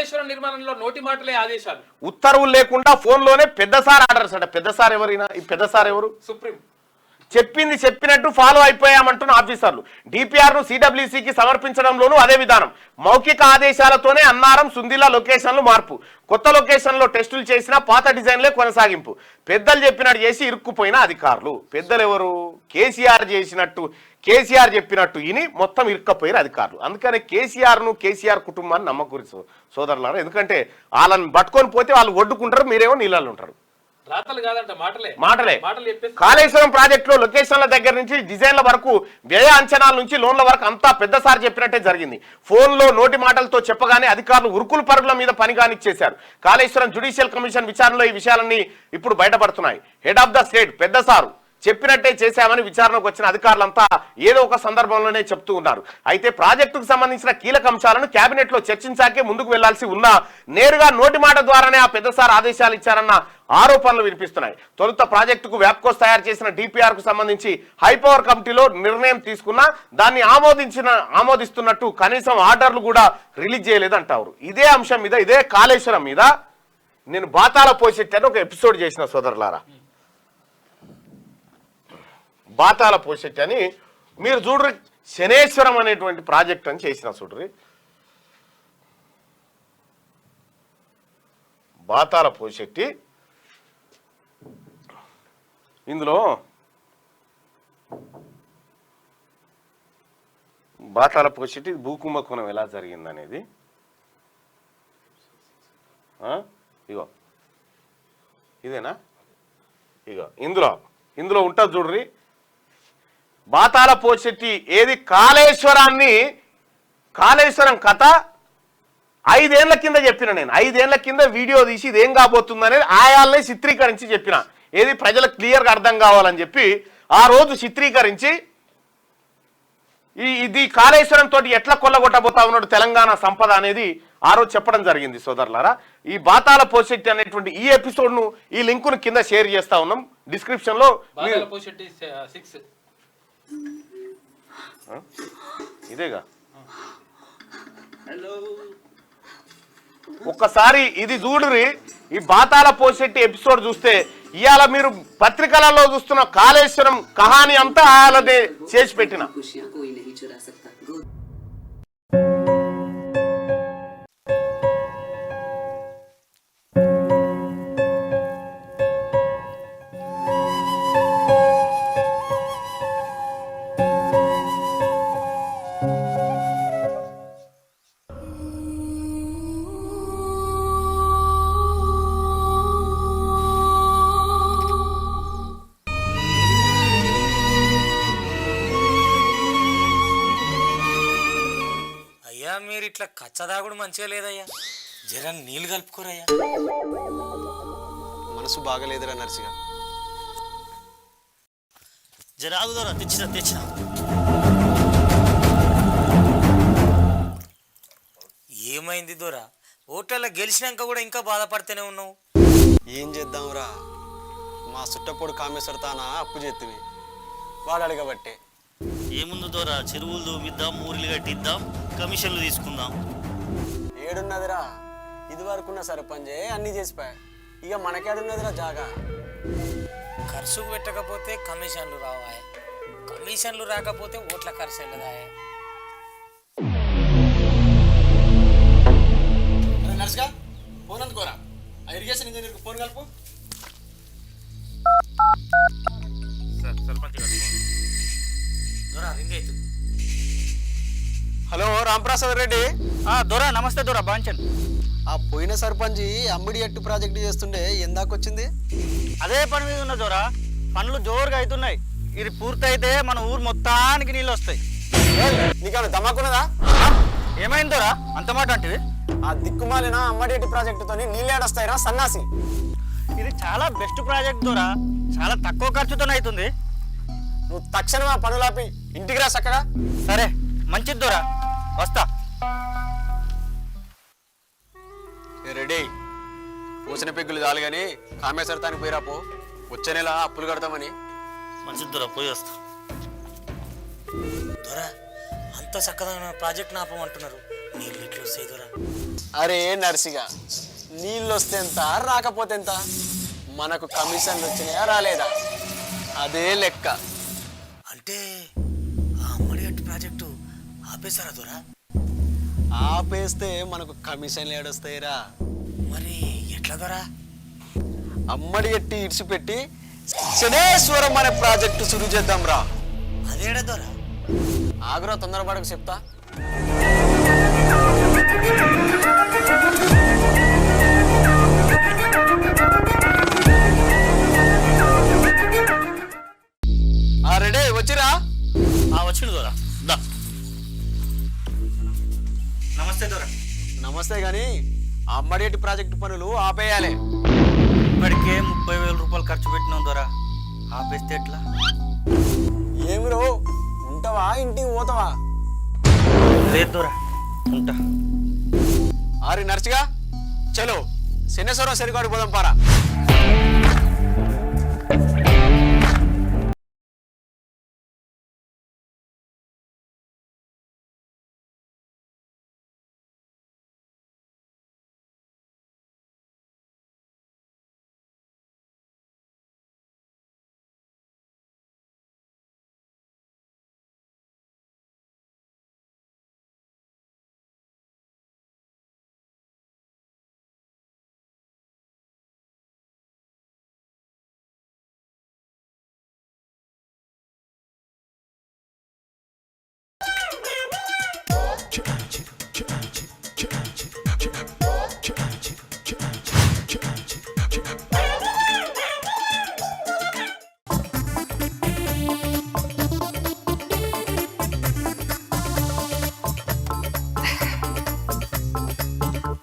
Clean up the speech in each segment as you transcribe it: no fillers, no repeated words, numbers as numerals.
కాళేశ్వరం నిర్మాణంలో నోటి మాటలే ఆదేశాలు, ఉత్తర్వులు లేకుండా ఫోన్ లోనే పెద్ద సార్ ఆర్డర్స్ అంట. పెద్ద సార్ ఎవరైనా? ఈ పెద్ద సార్ ఎవరు? సుప్రీం. చెప్పింది చెప్పినట్టు ఫాలో అయిపోయామంటున్న ఆఫీసర్లు. డిపిఆర్ ను సిడబ్ల్యూసికి సమర్పించడంలోనూ అదే విధానం. మౌఖిక ఆదేశాలతోనే అన్నారం సుందిలా లొకేషన్లు మార్పు, కొత్త లొకేషన్లో టెస్టులు చేసినా పాత డిజైన్లే కొనసాగింపు. పెద్దలు చెప్పినట్టు చేసి ఇరుక్కుపోయిన అధికారులు. పెద్దలు ఎవరు? కేసీఆర్ చేసినట్టు, కేసీఆర్ చెప్పినట్టు ఇని మొత్తం ఇరుక్కపోయిన అధికారులు. అందుకనే కేసీఆర్ కుటుంబాన్ని నమ్మకూరి సోదరులారా. ఎందుకంటే వాళ్ళని పట్టుకొని పోతే వాళ్ళు ఒడ్డుకుంటారు, మీరేమో నీళ్ళలో ఉంటారు. రాతలు కాదంట, మాటలే. కాళేశ్వరం ప్రాజెక్టులో లొకేషన్ల దగ్గర నుంచి డిజైన్ల వరకు, వ్యయ అంచనాల నుంచి లోన్ల వరకు అంతా పెద్ద సార్ చెప్పినట్టే జరిగింది. ఫోన్లో నోటి మాటలతో చెప్పగానే అధికారులు ఉరుకుల పరుగుల మీద పని కానిచ్చేశారు. కాళేశ్వరం జ్యుడిషియల్ కమిషన్ విచారణలో ఈ విషయాలన్నీ ఇప్పుడు బయటపడుతున్నాయి. హెడ్ ఆఫ్ ద స్టేట్ పెద్ద సారు చెప్పినట్టే చేశామని విచారణకు వచ్చిన అధికారులంతా ఏదో ఒక సందర్భంలోనే చెప్తూ ఉన్నారు. అయితే ప్రాజెక్టుకు సంబంధించిన కీలక అంశాలను కేబినెట్ లో చర్చించాకే ముందుకు వెళ్లాల్సి ఉన్నా నేరుగా నోటి మాట ద్వారానే ఆ పెద్ద సార్ ఆదేశాలు ఇచ్చారన్న ఆరోపణలు వినిపిస్తున్నాయి. తొలుత ప్రాజెక్టుకు వ్యాప్కోస్ తయారు చేసిన డిపిఆర్ కు సంబంధించి హైపవర్ కమిటీలో నిర్ణయం తీసుకున్నా దాన్ని ఆమోదిస్తున్నట్టు కనీసం ఆర్డర్లు కూడా రిలీజ్ చేయలేదంటారు. ఇదే అంశం మీద, ఇదే కాళేశ్వరం మీద నేను బాతాల పోసెట్టాను ఒక ఎపిసోడ్ చేసిన సోదరులారా. బాతాల పోసెట్టి అని మీరు చూడ్రి, శనేశ్వరం అనేటువంటి ప్రాజెక్ట్ అని చేసిన చూడ్రి. బాతాల పోసెట్టి ఇందులో బాతాల పోసెట్టి భూకుంభకోణం ఎలా జరిగిందనేది ఇగో ఇదేనా? ఇగో ఇందులో ఉంటుంది చూడ్రి. బాతాల పోసెట్టి ఏది? కాళేశ్వరం కథ 5 ఏళ్ల కింద చెప్పిన నేను. 5 ఏళ్ల కింద వీడియో తీసి ఇది ఏం కాబోతుందనేది ఆయాల్ని చిత్రీకరించి చెప్పిన. ఏది ప్రజలకు క్లియర్గా అర్థం కావాలని చెప్పి ఆ రోజు చిత్రీకరించి ఇది కాళేశ్వరం తోటి ఎట్లా కొల్లగొట్టబోతా ఉన్నాడు తెలంగాణ సంపద అనేది ఆ రోజు చెప్పడం జరిగింది సోదరులారా. ఈ బాతాల పోసెట్టి అనేటువంటి ఈ ఎపిసోడ్ ను, ఈ లింక్ ను కింద షేర్ చేస్తా ఉన్నాం డిస్క్రిప్షన్ లో. ఇదేగా ఒక్కసారి ఇది చూడురి. ఈ బాతాల పోసెట్టి ఎపిసోడ్ చూస్తే ఇవాళ మీరు పత్రికలలో చూస్తున్న కాళేశ్వరం కహాని అంతా ఆయనదే చేసి పెట్టిన. మీరు ఇట్లా కచ్చదాగుడు మంచిగా లేదయ్యా, జర నీళ్ళు కలుపుకోరయ్యా. మనసు బాగలేదురా నర్సిగా. జర ఆగుదోరా, తెచ్చిన ఏమైంది దూరా? ఓట్లలో గెలిచినాక కూడా ఇంకా బాధపడితేనే ఉన్నావు. ఏం చేద్దాంరా, మా సుట్టపోడు కామేశ్వర తానా అప్పు చేతివి, వాడు అడగబట్టే. ఏముంది దూరా, చెరువులు దూమిద్దాం, ఊరిలు కట్టిద్దాం, కమిషన్లు తీసుకుందాం. ఏడున్నదిరా, ఇది వరకున్న సర్పంచే అన్ని చేసిపోయా, ఇక మనకేడున్నదిరా జాగా. ఖర్చుకు పెట్టకపోతే కమిషన్లు రావాయి, కమిషన్లు రాకపోతే ఓట్ల ఖర్చు వెళ్ళదాయే. నర్సుగా ఫోన్ అందుకోరా, ఆ ఇరిగేషన్ ఇంజనీర్కి ఫోన్ కలుపు. హలో రాంప్రసాద్ రెడ్డి. దొరా నమస్తే దొరా, బాంచన్. ఆ పోయిన సర్పంచ్ అమ్మిడి ఎట్టు ప్రాజెక్టు చేస్తుండే ఎందాకొచ్చింది? అదే పని మీద ఉన్న దొరా, పనులు జోరుగా అవుతున్నాయి. ఇది పూర్తయితే మన ఊరు మొత్తానికి నీళ్ళు వస్తాయి. నీకేమైనా ధమాకున్నదా? ఏమైంది దొరా అంత మాట అంటే? ఆ దిక్కుమాలిన అమ్మడి ఎట్టు ప్రాజెక్టుతో నీళ్ళేడొస్తాయిరా సన్నాసి. ఇది చాలా బెస్ట్ ప్రాజెక్ట్ దొరా, చాలా తక్కువ ఖర్చుతో అవుతుంది. నువ్వు తక్షణం ఆ పనులాపి ఇంటికి రా చక్కగా. సరే మంచిది దొరా, వస్తా. రెడీ, పూసిన పెగ్గులు చాలు కానీ కామేశ్వరతానికి పోయిరాపో, వచ్చే నెల అప్పులు కడతామని. మంచిది దొరా, పోయి వస్తా. దొరా అంత చక్కదైన ప్రాజెక్ట్ నాపమంటున్నారు, నీళ్ళు ఇట్లు వస్తాయి దొరా. అరే నర్సిగా, నీళ్ళు వస్తే ఎంత రాకపోతే ఎంత, మనకు కమిషన్లు వచ్చినాయా రాలేదా, అదే లెక్క. అంటే ఆ అమ్మడి గట్టి ప్రాజెక్టు ఆపేశారా దొరా? ఆపేస్తే మనకు కమిషన్లు ఏడొస్తాయిరా. మరి ఎట్లా దొరా? అమ్మడి ఎట్టి ఇడిచిపెట్టి శనేశ్వరం అనే ప్రాజెక్టు శురు చేద్దాం రా. అదేడా దొరా? ఆగ్రహ తొందరపడకు చెప్తా. రెడీ వచ్చిరా? వచ్చిండు దొరా. దా. నమస్తే దొరా. నమస్తే గాని అమ్మడేటి ప్రాజెక్టు పనులు ఆపేయాలి. ఇప్పటికే 30,000 రూపాయలు ఖర్చు పెట్టినాం దొరా. ఆపేస్తే ఎట్లా? ఏమిరో, ఉంటావా ఇంటికి పోతావా? లేదు దొరా, ఉంటా. ఆరి నర్సిగా, చలో శనేశ్వరం సరికాడు పోదాం పారా.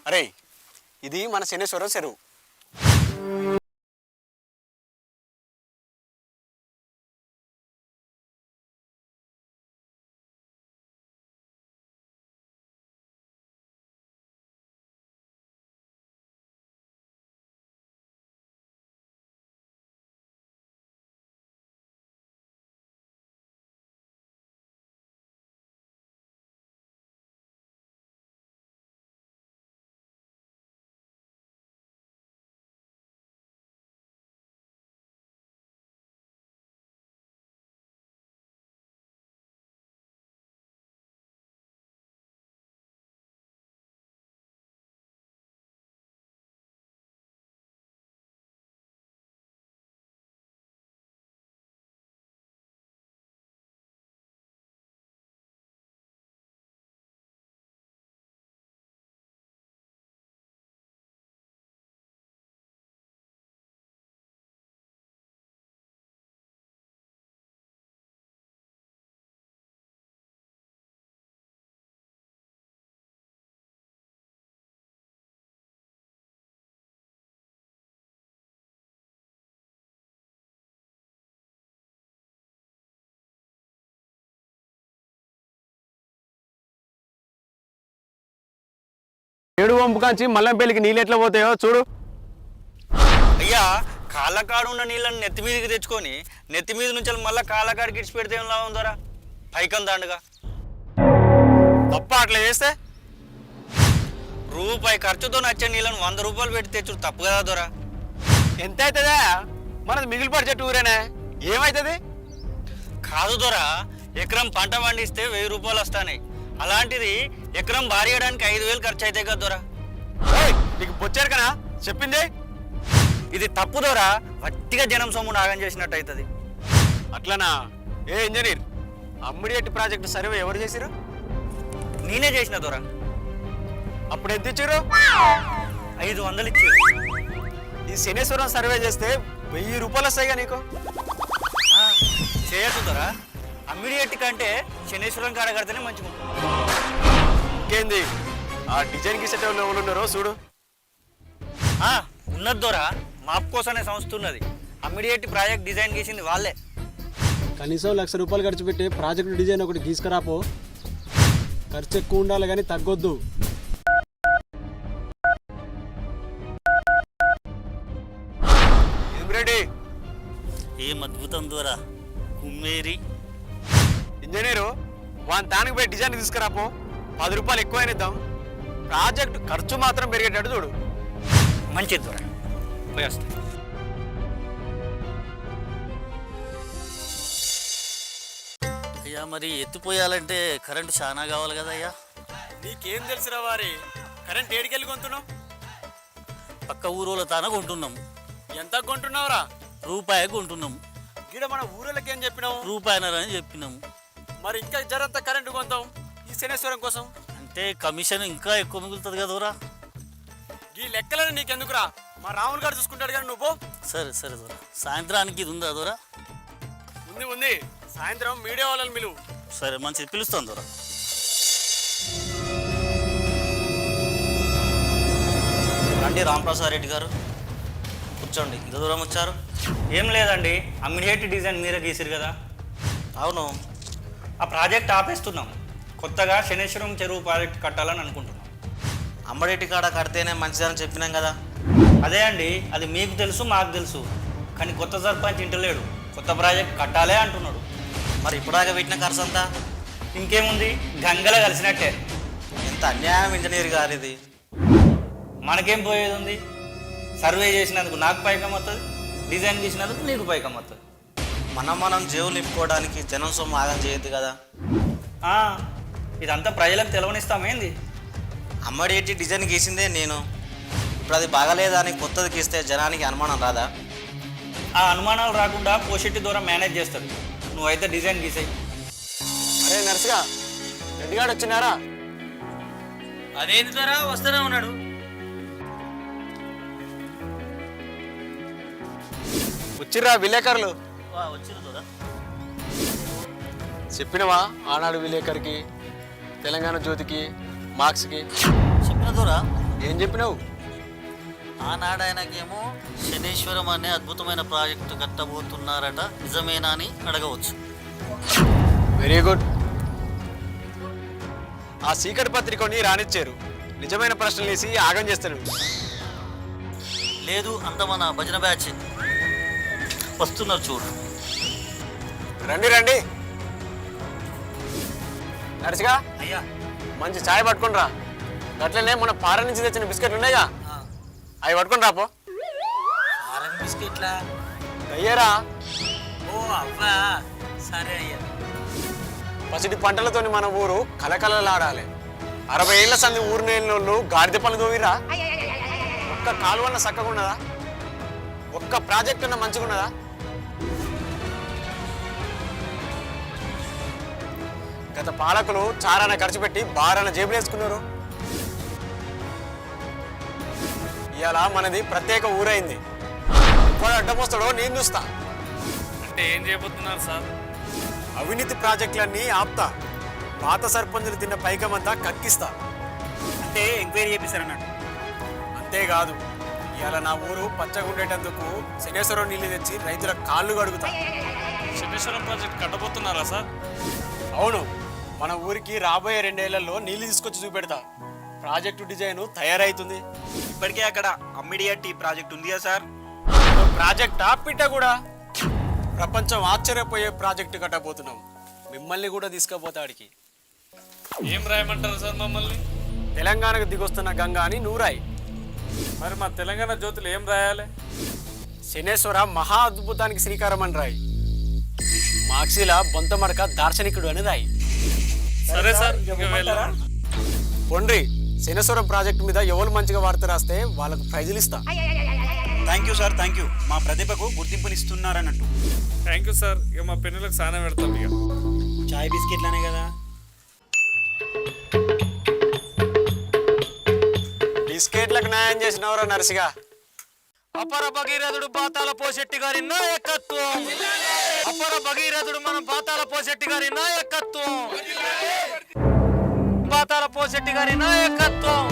అరే, ఇది మన శనేశ్వరం చెరువు. ఏడు వంపు కాంచి మల్లంపల్లికి నీళ్ళు ఎట్లా పోతాయో చూడు. అయ్యా, కాళ్ళకాడు ఉన్న నీళ్ళని నెత్తి మీదకి తెచ్చుకొని నెత్తి మీద నుంచి మళ్ళీ కాళ్ళకాడికి ఇడిచి పెడితే ఏం లాభం దొరా? పైకం దండగా. తప్ప అట్లా చేస్తే రూపాయి ఖర్చుతో నచ్చే నీళ్ళని 100 రూపాయలు పెట్టి తెచ్చుడు తప్పు కదా దొరా? ఎంత అవుతుందా? మనది మిగిలిపడి చెట్టు ఊరేనా, ఏమవుతుంది? కాదు దొరా, ఎకరం పంట పండిస్తే 1000 రూపాయలు వస్తాయి. అలాంటిది ఎకరం బారియడానికి 5,000 ఖర్చు అవుతాయి కదా దొరా. నీకు పొచ్చారు కదా చెప్పింది. ఇది తప్పు దొరా, వట్టిగా జనం సొమ్ము నాగం చేసినట్టు అవుతుంది. అట్లనా? ఏ ఇంజనీర్, అమ్మడియట్ ప్రాజెక్టు సర్వే ఎవరు చేసిరు? నేనే చేసిన దొరా. అప్పుడు ఎంత ఇచ్చారు? 500 ఇచ్చారు. ఈ శనేశ్వరం సర్వే చేస్తే 1000 రూపాయలు వస్తాయిగా నీకు. చేయొచ్చు దొరా, అమ్మిడియట్ కంటే శనేశ్వరం కాడ కడితేనే మంచిగా. ఇంకేంది, ఆ డిజైన్ గీసేట వాళ్ళు ఎవరు ఉన్నారో చూడు. ఉన్నది దొరా, మాప్కోస్ అనే సంస్థ ఉన్నది. అమ్మిడియట్ ప్రాజెక్ట్ డిజైన్ గీసింది వాళ్ళే. కనీసం 1,00,000 రూపాయలు ఖర్చు పెట్టి ప్రాజెక్ట్ డిజైన్ ఒకటి గీసుకురాపో. ఖర్చు ఎక్కువ ఉండాలి కానీ తగ్గొద్దు. ఏం అద్భుతం దొరా, కుమ్మేరి. ఇంజనీరు, వాని తానికి పోయి డిజైన్ తీసుకురాపో. 10 రూపాయలు ఎక్కువైనా ఇద్దాం. ప్రాజెక్ట్ ఖర్చు మాత్రం పెరిగేటట్టు చూడు. మంచిది దొర, పోయి వస్తా. అయ్యా మరి ఎత్తిపోయాలంటే కరెంటు చాలా కావాలి కదా అయ్యా. నీకేం తెలుసురా వారి కరెంట్ ఏడికెళ్ళి కొంటున్నావు? పక్క ఊరోళ్ళ తాన కొంటున్నాం. ఎంత కొంటున్నావురా? రూపాయి కొంటున్నాం. గీడ మన ఊరోళ్ళకి ఏం చెప్పినావు? రూపాయనరని చెప్పినాం. మరి ఇంకా జరంత కరెంటు కొంటాం ఈ శనేశ్వరం కోసం. అంటే కమిషన్ ఇంకా ఎక్కువ మిగులుతుంది కదరా. ఈ లెక్కలని నీకెందుకురా? మా రాములు గారు చూసుకుంటాడు కానీ నువ్వు. సరే సరే దొరా, సాయంత్రానికి ఇది ఉందా దొరా? ఉంది సాయంత్రం మీడియా వాళ్ళని పిలువు. సరే మంచిది, పిలుస్తాను దొరా. రండి రామప్రసాద్ రెడ్డి గారు, కూర్చోండి. ఇంత దూరం వచ్చారు? ఏం లేదండి, అమ్మిడియేట్ డిజైన్ మీరే గీసిరు కదా, అవును. ఆ ప్రాజెక్ట్ ఆపేస్తున్నాం. కొత్తగా శనేశ్వరం చెరువు ప్రాజెక్ట్ కట్టాలని అనుకుంటున్నాం. అంబడేటి కాడ కడితేనే మంచిదని చెప్పినాం కదా. అదే అండి, అది మీకు తెలుసు మాకు తెలుసు, కానీ కొత్త సర్పంచ్ ఇంటలేడు. కొత్త ప్రాజెక్ట్ కట్టాలే అంటున్నాడు. మరి ఇప్పుడాగా పెట్టిన ఖర్చు అంతా ఇంకేముంది, గంగలో కలిసినట్టే. ఎంత అన్యాయం ఇంజనీర్ గారు ఇది. మనకేం పోయేది ఉంది? సర్వే చేసినందుకు నాకు పైకం వస్తుంది, డిజైన్ చేసినందుకు నీకు పైకం వస్తుంది. మనం జేబులు నింపుకోవడానికి జనం సొమ్ము ఆగం చేయొద్దు కదా. ఇదంతా ప్రజలకు తెలవనిస్తామేంది? అమ్మడేటి డిజైన్ గీసిందే నేను. ఇప్పుడు అది బాగలేదని కొత్తది గీస్తే జనానికి అనుమానం రాదా? ఆ అనుమానాలు రాకుండా పోషెట్టి ద్వారా మేనేజ్ చేస్తుంది. నువ్వైతే డిజైన్ గీసాయి. అరే నర్సుగా, రెడ్డిగాడు వచ్చినారా? అదేంటి ద్వారా వస్తూనే ఉన్నాడు. వచ్చిర్రా విలేకరులు. వచ్చింది దొరా. చెప్పినవా ఆనాడు విలేకరికి, తెలంగాణ జ్యోతికి, మార్క్స్కి? చెప్పిన దొరా. ఏం చెప్పినావు? ఆనాడు ఆయనకేమో శనేశ్వరం అనే అద్భుతమైన ప్రాజెక్టు కట్టబోతున్నారట, నిజమేనా అని అడగవచ్చు. Very good. ఆ సీకటి పత్రికని రానిచ్చారు. నిజమైన ప్రశ్నలు వేసి ఆగం చేస్తాడు. లేదు, అంత మన భజన బ్యాచ్ వస్తున్నారు చూడు. రండి రండి. నర్సిగా, అయ్యా మంచి ఛాయ్ పట్టుకుని రా. అట్లనే మన పార నుంచి తెచ్చిన బిస్కెట్లు ఉన్నాయిగా, అవి పట్టుకుని రాపో. ఆరెంజ్ బిస్కెట్లా? అయ్యారా? ఓ అవ్వా, సరే అయ్యా. పసిడి పంటలతోని మన ఊరు కలకలలాడాలి. 60 ఏళ్ల సంది ఊరు నేళ్ళు గాడిద పనులు తోవిరా. ఒక్క కాలువన్న చక్కగా ఉన్నదా? ఒక్క ప్రాజెక్ట్ అన్న మంచిగా ఉన్నదా? గత పాలకులు చారాన ఖర్చు పెట్టి బారాన జేబులు వేసుకున్నారు. ఇవాళ మనది ప్రత్యేక ఊరైంది. ఇప్పుడు అడ్డమొస్తాడో నేను చూస్తా. అంటే ఏం చేయబోతున్నారు సార్? అవినీతి ప్రాజెక్టులన్నీ ఆపుతా. పాత సర్పంచులు తిన్న పైకమంతా కక్కిస్తా. అంటే ఎంక్వైరీ చేపిస్తారన్నట్టు. అంతేకాదు, ఇవాళ నా ఊరు పచ్చగా ఉండేటందుకు శనేశ్వరం నీళ్ళు తెచ్చి రైతుల కాళ్ళు కడుగుతా. Shaneswaram project కట్టబోతున్నారా sir? అవును, మన ఊరికి రాబోయే 2 ఏళ్లలో నీళ్లు తీసుకొచ్చి చూపెడతా. ప్రాజెక్టు డిజైన్ తయారైతుంది. ఇప్పటికే అక్కడ అమ్మిడియట్ ప్రాజెక్ట్ ఉంది కదా సార్. ప్రాజెక్ట్ పిట్ట కూడా ప్రపంచం ఆశ్చర్యపోయే ప్రాజెక్టు కట్టబోతున్నాం. మిమ్మల్ని కూడా తీసుకుపోతాడికి. ఏం రాయమంటారు సార్ మమ్మల్ని? తెలంగాణకు దిగొస్తున్న గంగా అని నూరాయి. మరి మా తెలంగాణ జ్యోతులు ఏం రాయాలి? శనేశ్వర మహా అద్భుతానికి శ్రీకారం అని రాయి. మార్క్సీల బొంతమడక దార్శనికుడు అని రాయి. సరే సార్, ఇక వెళ్దాం. పొండ్రి, శనేశ్వరం ప్రాజెక్టు మీద ఎవరు మంచిగా వార్త రాస్తే వాళ్ళకు ప్రైజులు ఇస్తా. Thank you sir, thank you. మా ప్రతిభకు గుర్తింపునిస్తున్నారన్నట్టు. Thank you sir. ఇక మా పిల్లలకు స్నానం పెడతాం. ఇక చాయ్ బిస్కెట్లనే కదా. బిస్కెట్లకు న్యాయం చేసినవరా నర్సిగా. అపర భగీరథుడు పాతాల పోశెట్టి గారి నాయకత్వం. అపర భగీరథుడు మన పాతాల పోశెట్టి గారి నాయకత్వం. పాతాల పోశెట్టి గారి నాయకత్వం.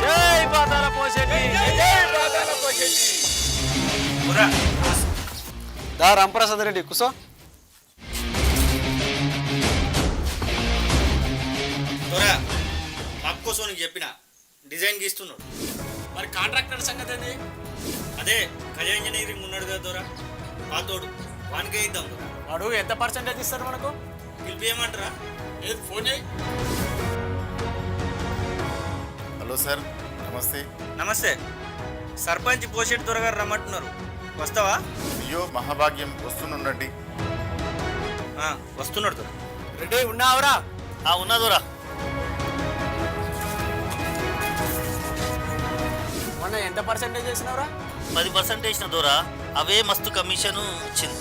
జై పాతాల పోశెట్టి. దా రాంప్రసాద్ రెడ్డి కూసో. మాకోసం నీకు చెప్పిన డిజైన్ గీస్తున్నాడు. మరి కాంట్రాక్టర్ సంగతి ఏంది? అదే గజ ఇంజనీరింగ్ ఉన్నాడు కదా దొరా, పాతోడు, వానికే ఇద్దాం. వాడు ఎంత పర్సెంటేజ్ ఇస్తారు మనకు? పిలిపియమంటారా? ఏది ఫోన్ చేయి. హలో సార్, నమస్తే. నమస్తే. సర్పంచ్ పోషెట్టి దొరగారు రమ్మంటున్నారు, వస్తావా? అయ్యో మహాభాగ్యం, వస్తున్నండి. వస్తున్నాడు దొర. రెడీ ఉన్నావురా? ఉన్నా దొరా. మొన్న ఎంత పర్సెంటేజ్ చేసినావురా? 10% వేసిన దొరా, అవే మస్తు కమిషన్ వచ్చింది.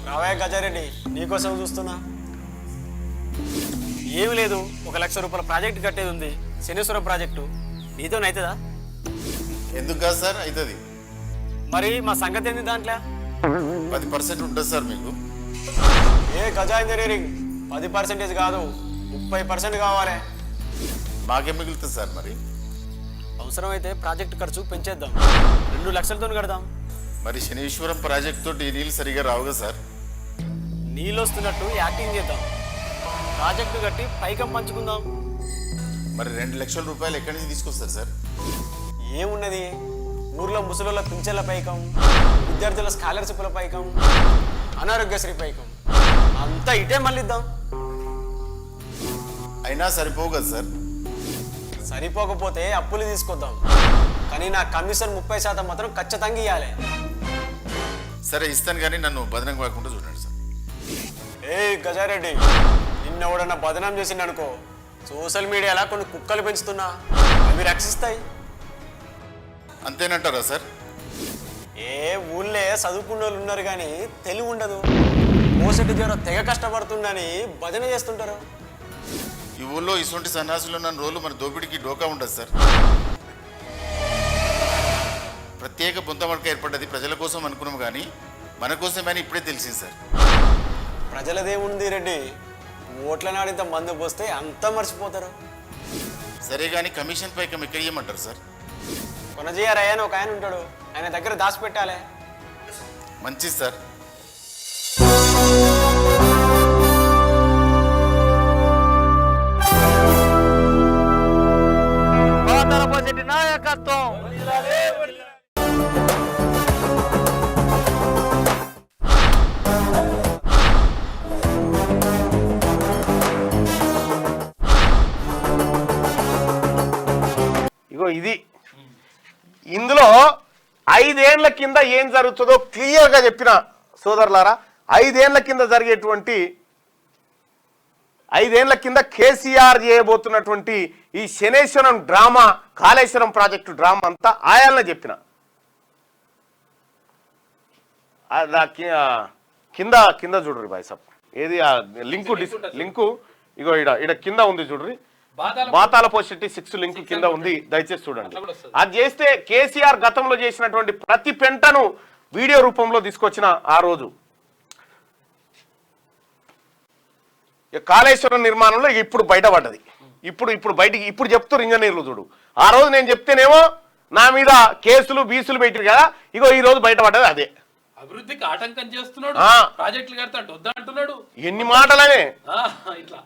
రావయ్య గజారెడ్డి, నీకోసం చూస్తున్నా. ఏమి లేదు, 1 లక్ష రూపాయల ప్రాజెక్ట్ కట్టేది ఉంది, శనేశ్వరం ప్రాజెక్టు. నీతోనైతుందా? ఎందుకు కాదు సార్, అవుతుంది. మరి మా సంగతి ఏంది దాంట్లో? 10% ఉంటుంది సార్ మీకు. ఏ గజా ఇంజనీరింగ్ 10% కాదు, 30% కావాలి. మాకేం మిగులుతుంది సార్ మరి? అవసరమైతే ప్రాజెక్ట్ ఖర్చు పెంచేద్దాం, 2 లక్షలతో కడదాం. మరి శనీశ్వరం ప్రాజెక్ట్ తోటి నీళ్ళు సరిగా రావుగా సార్? నీళ్ళు వస్తున్నట్టు యాక్టింగ్ చేద్దాం, ప్రాజెక్టు కట్టి పైకం పంచుకుందాం. మరి 2 లక్షల రూపాయలు ఎక్కడి నుంచి తీసుకొస్తారు సార్? ఏమున్నది, ఊర్లో ముసలోళ్ళ పింఛన్ల పైకం, విద్యార్థుల స్కాలర్షిప్ల పైకం, అనారోగ్యశ్రీ పైకం అంతా ఇటే మళ్ళిద్దాం. అయినా సరిపోవు కదా సార్? సరిపోకపోతే అప్పులు తీసుకొద్దాం, కానీ నా కమిషన్ 30% మాత్రం ఖచ్చితంగా ఇవ్వాలి. సరే ఇస్తాను, కానీ నన్ను బదనం కాకుండా చూడండి సార్. ఏ గజారెడ్డి, నిన్నెవడన్నా బదనాం చేసిండు అనుకో, సోషల్ మీడియాలో కొన్ని కుక్కలు పెంచుతున్నా, అవి రక్షిస్తాయి. అంతేనంటారా సార్? ఏ ఊళ్ళే చదువుకున్న వాళ్ళు ఉన్నారు కానీ తెలివి ఉండదు, మోసటి జ్వరం తెగ కష్టపడుతుండని భజన చేస్తుంటారు. ఈ ఊళ్ళో ఇటువంటి సన్యాసులు ఉన్న రోజులు మన దోపిడికి డోకా ఉండదు సార్. ప్రత్యేక బొంతమడక ఏర్పడ్డది ప్రజల కోసం అనుకున్నాం, కానీ మన కోసమని ఇప్పుడే తెలిసింది సార్. ప్రజలదేముంది రెడ్డి, ఓట్ల నాడింత మందు పోస్తే అంతా మర్చిపోతారు. సరే కానీ కమిషన్ పైకం ఎక్కడ ఇవ్వమంటారు సార్? కొనజీఆర్ అని ఒక ఆయన ఉంటాడు, ఆయన దగ్గర దాచిపెట్టాలి. మంచిది సార్. బాతాల పోషెట్టి నాయకత్వం. ఇగో ఇది, ఇందులో 5 ఏళ్ల కింద ఏం జరుగుతుందో క్లియర్గా చెప్పిన సోదరులారా. 5 ఏళ్ల కింద జరిగేటువంటి, 5 ఏళ్ల కింద కేసీఆర్ చేయబోతున్నటువంటి ఈ Shaneswaram drama, Kaleshwaram project drama అంతా ఆయాలనే చెప్పిన. కింద కింద చూడరు బాయ్ సాబ్, ఏది లింకు ఇగో ఇడ కింద ఉంది చూడరి, బాతాల పోషెట్టి 6 లింక్ కింద ఉంది, దయచేసి చూడండి. అది చేస్తే కేసీఆర్ గతంలో చేసినటువంటి ప్రతి పెంటను వీడియో రూపంలో తీసుకొచ్చిన ఆ రోజు కాళేశ్వరం నిర్మాణంలో ఇప్పుడు బయటపడ్డది. ఇప్పుడు బయటికి ఇప్పుడు చెప్తారు ఇంజనీర్లు చూడు. ఆ రోజు నేను చెప్తేనేమో నా మీద కేసులు బీసులు పెట్టారు కదా, ఇగో ఈ రోజు బయటపడ్డది అదే. అభివృద్ధికి ఆటంకం చేస్తున్నాడు, ప్రాజెక్టులు కడతాడు వద్దంటున్నాడు, ఎన్ని మాటలనే. ఇట్లా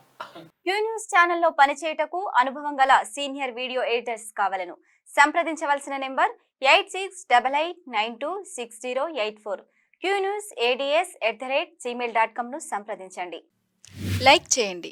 క్యూ న్యూస్ ఛానల్లో పనిచేయటకు అనుభవం గల సీనియర్ వీడియో ఎడిటర్స్ కావాలను సంప్రదించవలసిన నెంబర్ 8688926084. qnewsads@gmail.com ను సంప్రదించండి. లైక్ చేయండి.